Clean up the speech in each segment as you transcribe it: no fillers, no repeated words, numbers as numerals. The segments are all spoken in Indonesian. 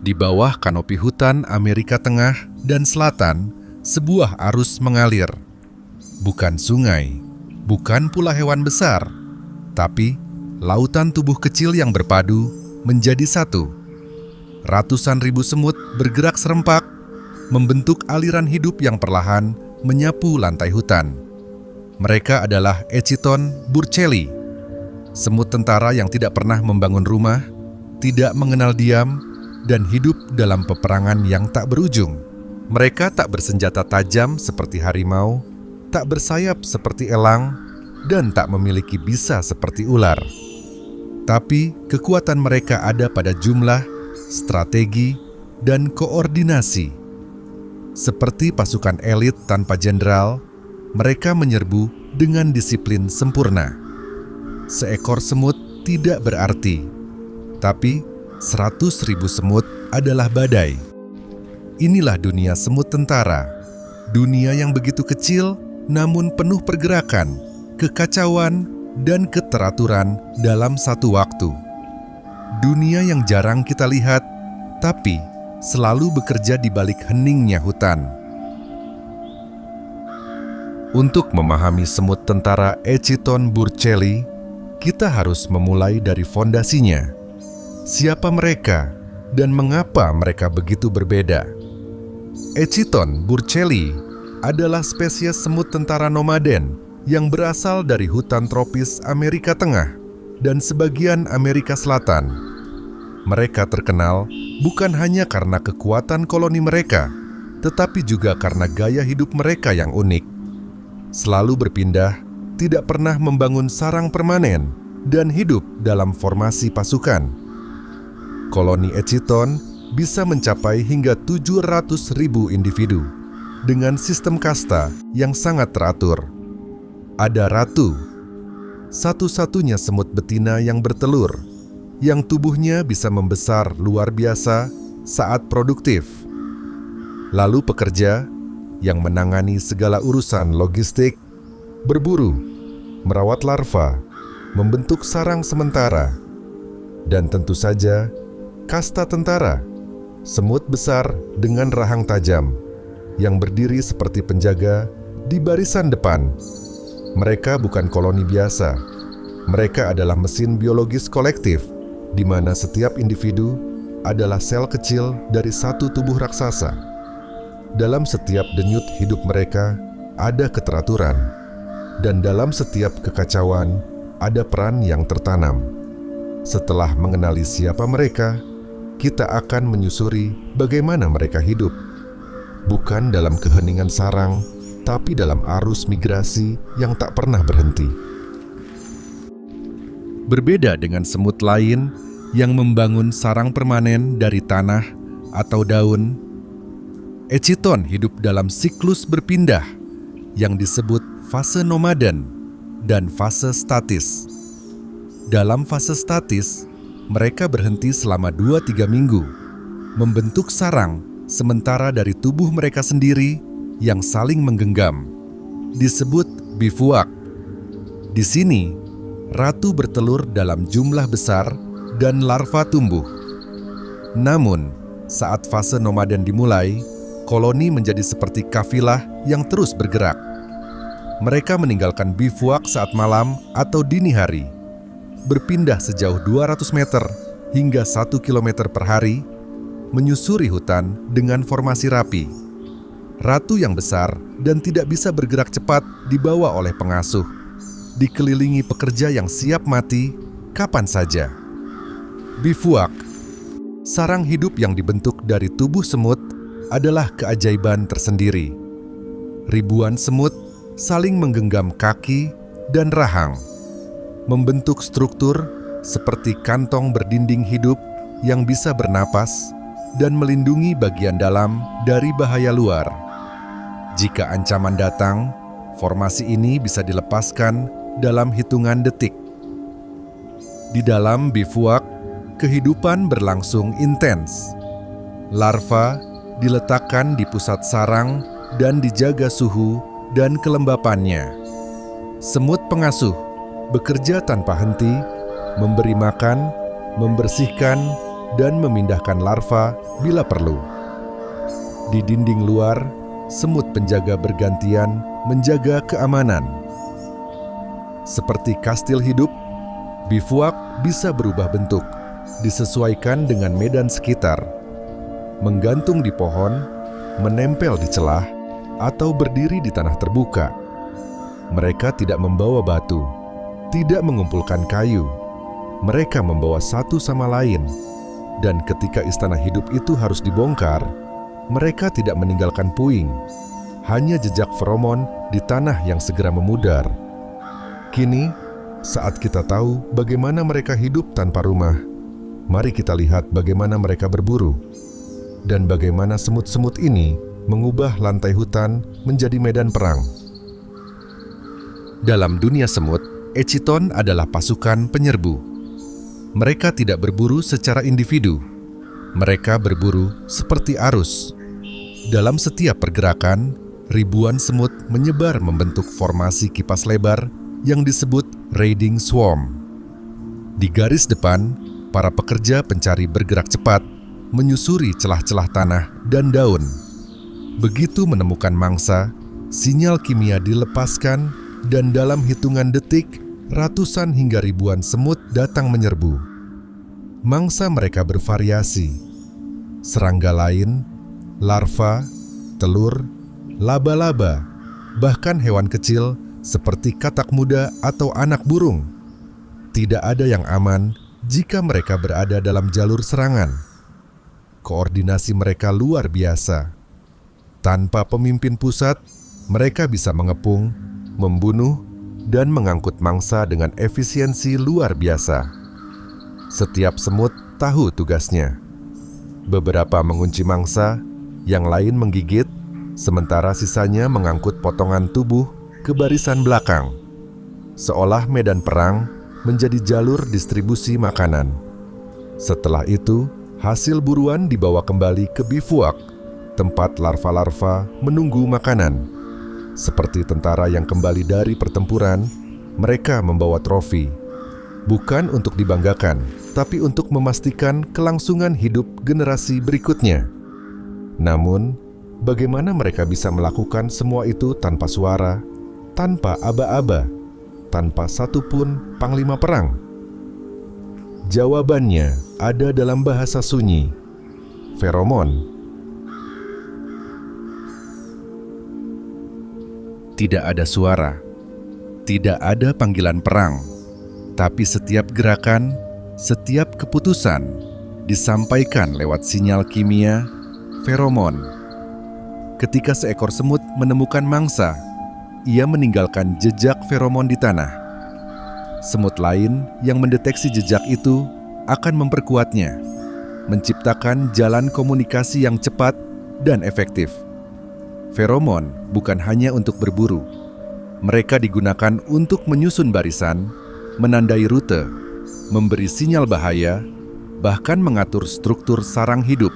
Di bawah kanopi hutan Amerika Tengah dan Selatan, sebuah arus mengalir. Bukan sungai, bukan pula hewan besar, tapi lautan tubuh kecil yang berpadu menjadi satu. Ratusan ribu semut bergerak serempak, membentuk aliran hidup yang perlahan menyapu lantai hutan. Mereka adalah Echiton burchelli, semut tentara yang tidak pernah membangun rumah, tidak mengenal diam, dan hidup dalam peperangan yang tak berujung. Mereka tak bersenjata tajam seperti harimau, tak bersayap seperti elang, dan tak memiliki bisa seperti ular. Tapi kekuatan mereka ada pada jumlah, strategi, dan koordinasi. Seperti pasukan elit tanpa jenderal, mereka menyerbu dengan disiplin sempurna. Seekor semut tidak berarti, tapi 100.000 semut adalah badai. Inilah dunia semut tentara, dunia yang begitu kecil namun penuh pergerakan, kekacauan, dan keteraturan dalam satu waktu. Dunia yang jarang kita lihat, tapi selalu bekerja di balik heningnya hutan. Untuk memahami semut tentara Echiton burchelli, kita harus memulai dari fondasinya. Siapa mereka dan mengapa mereka begitu berbeda? Echiton burchelli adalah spesies semut tentara nomaden yang berasal dari hutan tropis Amerika Tengah dan sebagian Amerika Selatan. Mereka terkenal bukan hanya karena kekuatan koloni mereka, tetapi juga karena gaya hidup mereka yang unik. Selalu berpindah, tidak pernah membangun sarang permanen, dan hidup dalam formasi pasukan. Koloni Echiton bisa mencapai hingga 700.000 individu, dengan sistem kasta yang sangat teratur. Ada ratu, satu-satunya semut betina yang bertelur, yang tubuhnya bisa membesar luar biasa saat produktif. Lalu pekerja yang menangani segala urusan logistik, berburu, merawat larva, membentuk sarang sementara, dan tentu saja kasta tentara, semut besar dengan rahang tajam, yang berdiri seperti penjaga di barisan depan. Mereka bukan koloni biasa, mereka adalah mesin biologis kolektif, di mana setiap individu adalah sel kecil dari satu tubuh raksasa. Dalam setiap denyut hidup mereka ada keteraturan, dan dalam setiap kekacauan ada peran yang tertanam. Setelah mengenali siapa mereka, kita akan menyusuri bagaimana mereka hidup. Bukan dalam keheningan sarang, tapi dalam arus migrasi yang tak pernah berhenti. Berbeda dengan semut lain yang membangun sarang permanen dari tanah atau daun, Echiton hidup dalam siklus berpindah yang disebut fase nomaden dan fase statis. Dalam fase statis, mereka berhenti selama 2-3 minggu, membentuk sarang sementara dari tubuh mereka sendiri yang saling menggenggam, disebut bivouac. Di sini, ratu bertelur dalam jumlah besar dan larva tumbuh. Namun, saat fase nomaden dimulai, koloni menjadi seperti kafilah yang terus bergerak. Mereka meninggalkan bivouac saat malam atau dini hari, berpindah sejauh 200 meter hingga 1 kilometer per hari, menyusuri hutan dengan formasi rapi. Ratu yang besar dan tidak bisa bergerak cepat dibawa oleh pengasuh, dikelilingi pekerja yang siap mati kapan saja. Bivouac, sarang hidup yang dibentuk dari tubuh semut, adalah keajaiban tersendiri. Ribuan semut saling menggenggam kaki dan rahang, membentuk struktur seperti kantong berdinding hidup yang bisa bernapas dan melindungi bagian dalam dari bahaya luar. Jika ancaman datang, formasi ini bisa dilepaskan dalam hitungan detik. Di dalam bivouac, kehidupan berlangsung intens. Larva diletakkan di pusat sarang dan dijaga suhu dan kelembapannya. Semut pengasuh bekerja tanpa henti, memberi makan, membersihkan, dan memindahkan larva bila perlu. Di dinding luar, semut penjaga bergantian menjaga keamanan. Seperti kastil hidup, bivouac bisa berubah bentuk, disesuaikan dengan medan sekitar, menggantung di pohon, menempel di celah, atau berdiri di tanah terbuka. Mereka tidak membawa batu, tidak mengumpulkan kayu. Mereka membawa satu sama lain, dan ketika istana hidup itu harus dibongkar, mereka tidak meninggalkan puing, hanya jejak feromon di tanah yang segera memudar. Kini, saat kita tahu bagaimana mereka hidup tanpa rumah, mari kita lihat bagaimana mereka berburu, dan bagaimana semut-semut ini mengubah lantai hutan menjadi medan perang. Dalam dunia semut, Echiton adalah pasukan penyerbu. Mereka tidak berburu secara individu. Mereka berburu seperti arus. Dalam setiap pergerakan, ribuan semut menyebar membentuk formasi kipas lebar yang disebut raiding swarm. Di garis depan, para pekerja pencari bergerak cepat, menyusuri celah-celah tanah dan daun. Begitu menemukan mangsa, sinyal kimia dilepaskan dan dalam hitungan detik, ratusan hingga ribuan semut datang menyerbu. Mangsa mereka bervariasi. Serangga lain, larva, telur, laba-laba, bahkan hewan kecil seperti katak muda atau anak burung. Tidak ada yang aman jika mereka berada dalam jalur serangan. Koordinasi mereka luar biasa. Tanpa pemimpin pusat, mereka bisa mengepung, membunuh, dan mengangkut mangsa dengan efisiensi luar biasa. Setiap semut tahu tugasnya. Beberapa mengunci mangsa, yang lain menggigit, sementara sisanya mengangkut potongan tubuh ke barisan belakang. Seolah medan perang menjadi jalur distribusi makanan. Setelah itu, hasil buruan dibawa kembali ke bivouac, tempat larva-larva menunggu makanan. Seperti tentara yang kembali dari pertempuran, mereka membawa trofi. Bukan untuk dibanggakan, tapi untuk memastikan kelangsungan hidup generasi berikutnya. Namun, bagaimana mereka bisa melakukan semua itu tanpa suara, tanpa aba-aba, tanpa satupun panglima perang? Jawabannya ada dalam bahasa sunyi, feromon. Tidak ada suara, tidak ada panggilan perang, tapi setiap gerakan, setiap keputusan disampaikan lewat sinyal kimia, feromon. Ketika seekor semut menemukan mangsa, ia meninggalkan jejak feromon di tanah. Semut lain yang mendeteksi jejak itu akan memperkuatnya, menciptakan jalan komunikasi yang cepat dan efektif. Feromon bukan hanya untuk berburu. Mereka digunakan untuk menyusun barisan, menandai rute, memberi sinyal bahaya, bahkan mengatur struktur sarang hidup.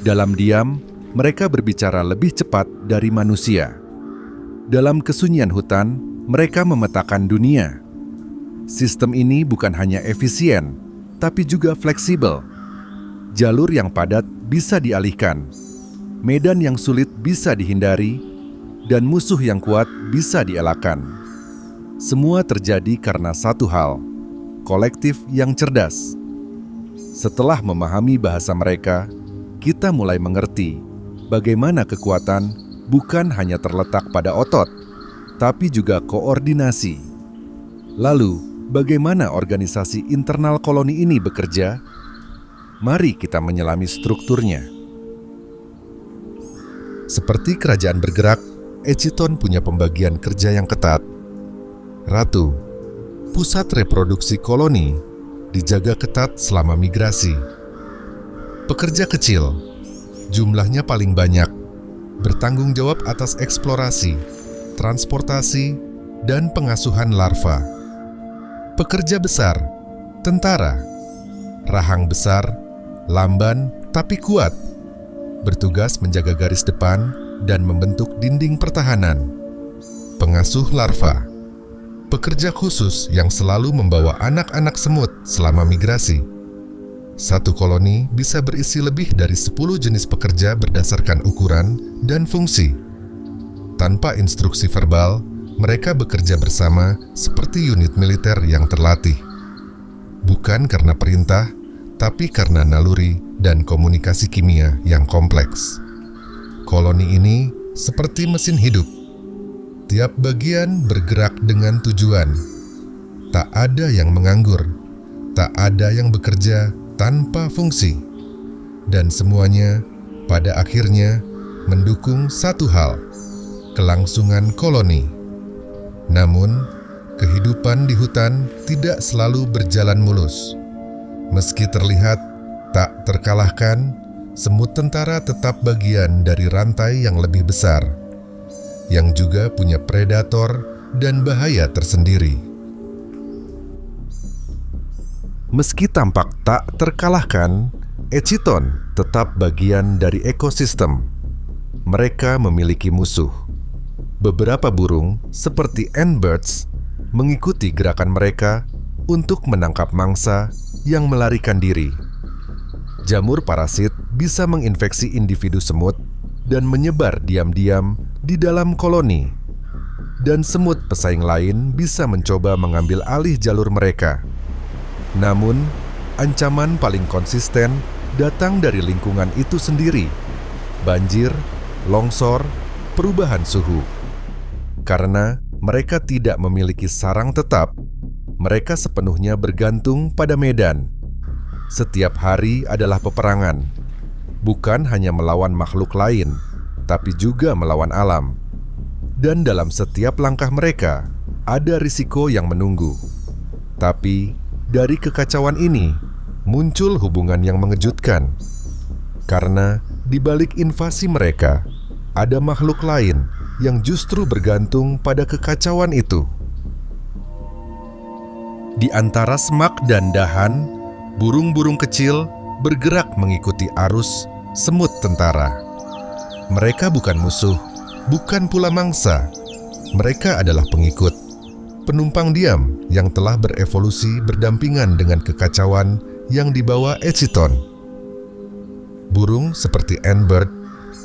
Dalam diam, mereka berbicara lebih cepat dari manusia. Dalam kesunyian hutan, mereka memetakan dunia. Sistem ini bukan hanya efisien, tapi juga fleksibel. Jalur yang padat bisa dialihkan, medan yang sulit bisa dihindari, dan musuh yang kuat bisa dielakkan. Semua terjadi karena satu hal, kolektif yang cerdas. Setelah memahami bahasa mereka, kita mulai mengerti bagaimana kekuatan bukan hanya terletak pada otot, tapi juga koordinasi. Lalu, bagaimana organisasi internal koloni ini bekerja? Mari kita menyelami strukturnya. Seperti kerajaan bergerak, Echiton punya pembagian kerja yang ketat. Ratu, pusat reproduksi koloni, dijaga ketat selama migrasi. Pekerja kecil, jumlahnya paling banyak, bertanggung jawab atas eksplorasi, transportasi, dan pengasuhan larva. Pekerja besar, tentara, rahang besar, lamban tapi kuat, bertugas menjaga garis depan dan membentuk dinding pertahanan. Pengasuh larva, pekerja khusus yang selalu membawa anak-anak semut selama migrasi. Satu koloni bisa berisi lebih dari 10 jenis pekerja berdasarkan ukuran dan fungsi. Tanpa instruksi verbal, mereka bekerja bersama seperti unit militer yang terlatih. Bukan karena perintah, tapi karena naluri dan komunikasi kimia yang kompleks. Koloni ini seperti mesin hidup. Tiap bagian bergerak dengan tujuan. Tak ada yang menganggur, tak ada yang bekerja tanpa fungsi. Dan semuanya pada akhirnya mendukung satu hal, kelangsungan koloni. Namun, kehidupan di hutan tidak selalu berjalan mulus. Meski terlihat tak terkalahkan, semut tentara tetap bagian dari rantai yang lebih besar, yang juga punya predator dan bahaya tersendiri. Meski tampak tak terkalahkan, Echiton tetap bagian dari ekosistem. Mereka memiliki musuh. Beberapa burung, seperti antbirds, mengikuti gerakan mereka untuk menangkap mangsa yang melarikan diri. Jamur parasit bisa menginfeksi individu semut dan menyebar diam-diam di dalam koloni. Dan semut pesaing lain bisa mencoba mengambil alih jalur mereka. Namun, ancaman paling konsisten datang dari lingkungan itu sendiri. Banjir, longsor, perubahan suhu. Karena mereka tidak memiliki sarang tetap, mereka sepenuhnya bergantung pada medan. Setiap hari adalah peperangan, bukan hanya melawan makhluk lain, tapi juga melawan alam. Dan dalam setiap langkah mereka, ada risiko yang menunggu. Tapi, dari kekacauan ini, muncul hubungan yang mengejutkan. Karena di balik invasi mereka, ada makhluk lain yang justru bergantung pada kekacauan itu. Di antara semak dan dahan, burung-burung kecil bergerak mengikuti arus semut tentara. Mereka bukan musuh, bukan pula mangsa. Mereka adalah pengikut, penumpang diam yang telah berevolusi berdampingan dengan kekacauan yang dibawa Echiton. Burung seperti antbird,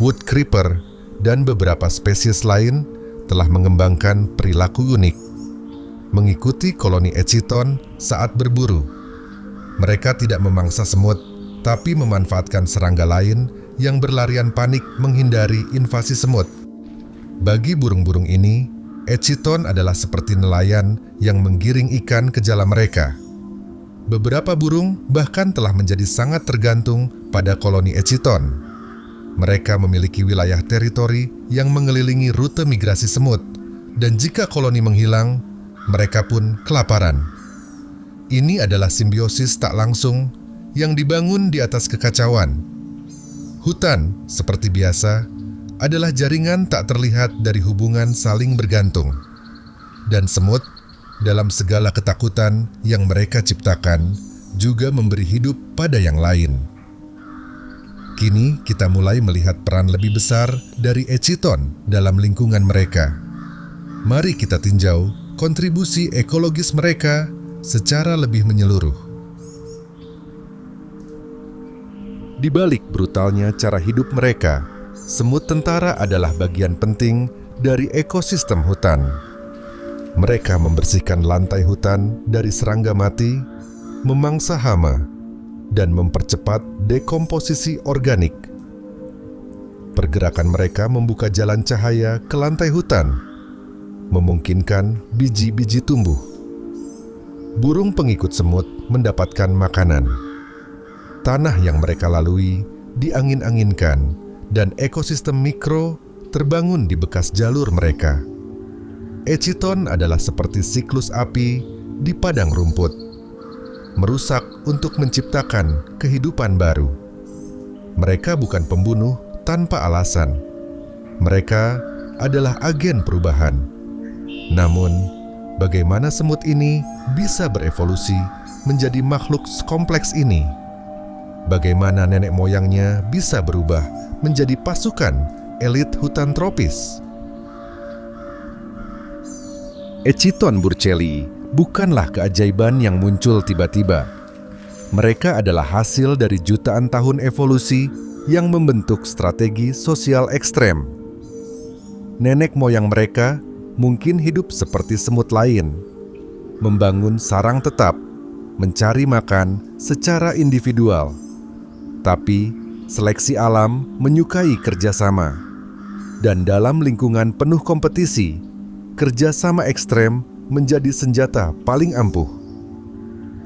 wood creeper, dan beberapa spesies lain telah mengembangkan perilaku unik, mengikuti koloni Echiton saat berburu. Mereka tidak memangsa semut, tapi memanfaatkan serangga lain yang berlarian panik menghindari invasi semut. Bagi burung-burung ini, Echiton adalah seperti nelayan yang menggiring ikan ke jala mereka. Beberapa burung bahkan telah menjadi sangat tergantung pada koloni Echiton. Mereka memiliki wilayah teritori yang mengelilingi rute migrasi semut, dan jika koloni menghilang, mereka pun kelaparan. Ini adalah simbiosis tak langsung yang dibangun di atas kekacauan. Hutan, seperti biasa, adalah jaringan tak terlihat dari hubungan saling bergantung. Dan semut, dalam segala ketakutan yang mereka ciptakan, juga memberi hidup pada yang lain. Kini kita mulai melihat peran lebih besar dari Echiton dalam lingkungan mereka. Mari kita tinjau kontribusi ekologis mereka secara lebih menyeluruh. Di balik brutalnya cara hidup mereka, semut tentara adalah bagian penting dari ekosistem hutan. Mereka membersihkan lantai hutan dari serangga mati, memangsa hama, dan mempercepat dekomposisi organik. Pergerakan mereka membuka jalan cahaya ke lantai hutan, memungkinkan biji-biji tumbuh. Burung pengikut semut mendapatkan makanan. Tanah yang mereka lalui diangin-anginkan, dan ekosistem mikro terbangun di bekas jalur mereka. Echiton adalah seperti siklus api di padang rumput, merusak untuk menciptakan kehidupan baru. Mereka bukan pembunuh tanpa alasan. Mereka adalah agen perubahan. Namun, bagaimana semut ini bisa berevolusi menjadi makhluk kompleks ini? Bagaimana nenek moyangnya bisa berubah menjadi pasukan elit hutan tropis? Echiton burchelii bukanlah keajaiban yang muncul tiba-tiba. Mereka adalah hasil dari jutaan tahun evolusi yang membentuk strategi sosial ekstrem. Nenek moyang mereka mungkin hidup seperti semut lain, membangun sarang tetap, mencari makan secara individual. Tapi seleksi alam menyukai kerjasama. Dan dalam lingkungan penuh kompetisi, kerjasama ekstrem menjadi senjata paling ampuh.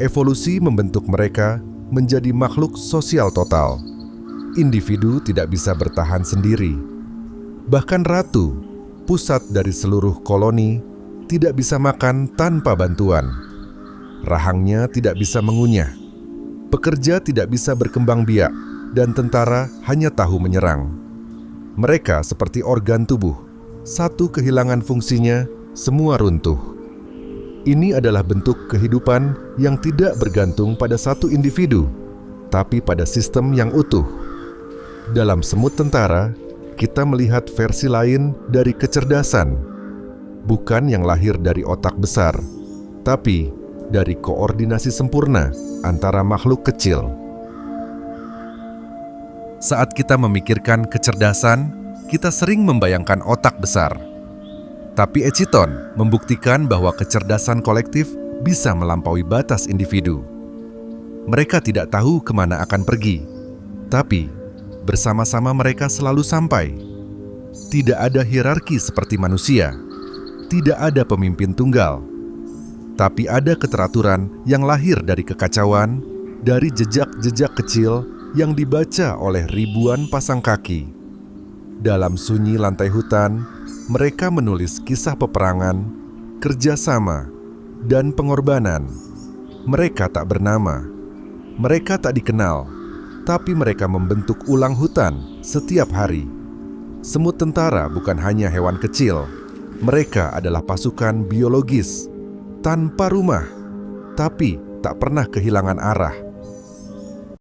Evolusi membentuk mereka menjadi makhluk sosial total. Individu tidak bisa bertahan sendiri. Bahkan ratu, pusat dari seluruh koloni, tidak bisa makan tanpa bantuan. Rahangnya tidak bisa mengunyah. Pekerja tidak bisa berkembang biak, dan tentara hanya tahu menyerang. Mereka seperti organ tubuh. Satu kehilangan fungsinya, semua runtuh. Ini adalah bentuk kehidupan yang tidak bergantung pada satu individu, tapi pada sistem yang utuh. Dalam semut tentara, kita melihat versi lain dari kecerdasan, bukan yang lahir dari otak besar, tapi dari koordinasi sempurna antara makhluk kecil. Saat kita memikirkan kecerdasan, kita sering membayangkan otak besar. Tapi Echiton membuktikan bahwa kecerdasan kolektif bisa melampaui batas individu. Mereka tidak tahu kemana akan pergi, tapi bersama-sama mereka selalu sampai. Tidak ada hierarki seperti manusia, tidak ada pemimpin tunggal, tapi ada keteraturan yang lahir dari kekacauan, dari jejak-jejak kecil yang dibaca oleh ribuan pasang kaki. Dalam sunyi lantai hutan, mereka menulis kisah peperangan, kerjasama, dan pengorbanan. Mereka tak bernama, mereka tak dikenal, tapi mereka membentuk ulang hutan setiap hari. Semut tentara bukan hanya hewan kecil, mereka adalah pasukan biologis, tanpa rumah, tapi tak pernah kehilangan arah.